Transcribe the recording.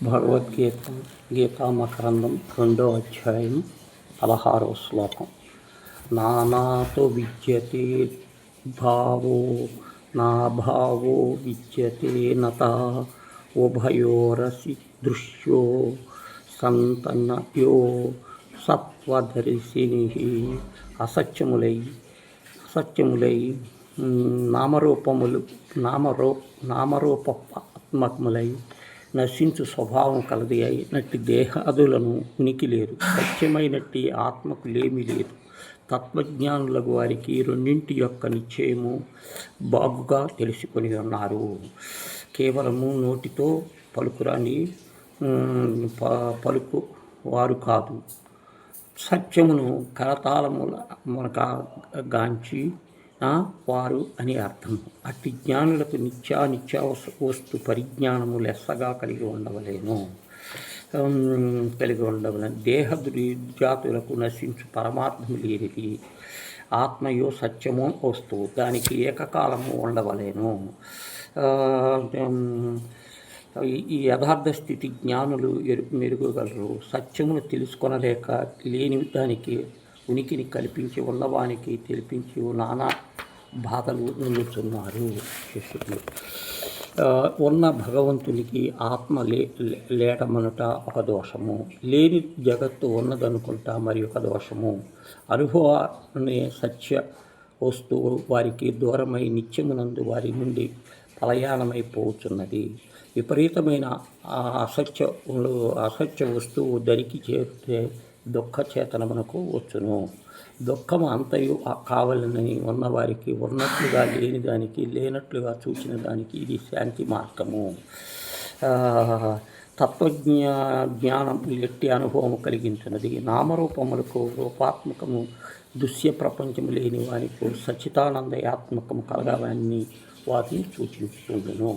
భగవద్గీత గీతామకరందం 2వ అధ్యాయం 16వ శ్లోకం. నానాతో విద్యతే భావో నాభావో విద్యతే నత ఉభయోరసి దృశ్యో సంతనయో సత్వదర్శిని. అసత్యములై నామరూపాత్మకములై నశించు స్వభావం కలది అయినట్టి దేహాదులను ఉనికి లేదు. సత్యమైనట్టి ఆత్మకు లేమి లేదు. తత్వజ్ఞానులకు వారికి రెండింటి యొక్క నిశ్చయము బాగుగా తెలుసుకొని ఉన్నారు. కేవలము నోటితో పలుకురాని పలుకు వారు కాదు, సత్యమును కరతాళముల గాంచి వారు అని అర్థం. అట్టి జ్ఞానులకు నిత్యానిత్య వస్తు పరిజ్ఞానము లెస్సగా కలిగి ఉండవలేను. దేహ జాతులకు నశించు పరమార్థము లేనిది. ఆత్మయో సత్యమో వస్తువు, దానికి ఏకకాలము ఉండవలేను. ఈ యథార్థ స్థితి జ్ఞానులు మెరుగుగలరు. సత్యమును తెలుసుకొనలేక లేని దానికి ఉనికిని కల్పించి ఉన్నవానికి తెలిపించి నానా బాధలు నిలుచున్నారు. ఉన్న భగవంతునికి ఆత్మ లేటమనుట ఒక దోషము, లేని జగత్తు ఉన్నదనుకుంటా మరి ఒక దోషము. అనుభవాన్ని సత్య వస్తువు వారికి దూరమై నిత్యమునందు వారి నుండి పలయాణమైపోతున్నది. విపరీతమైన అసత్య వస్తువు దరికి చేరితే దుఃఖచేతనమునకు వచ్చును. దుఃఖము అంతయు కావాలని ఉన్నవారికి ఉన్నట్లుగా లేని దానికి లేనట్లుగా చూసిన దానికి ఇది శాంతి మార్గము. జ్ఞానం ఎట్టి అనుభవము కలిగించినది. నామరూపములకు రూపాత్మకము దృశ్య ప్రపంచము లేని వారికి సచ్చిదానందయాత్మకము కలగాలని వాటిని సూచించుకుంటును.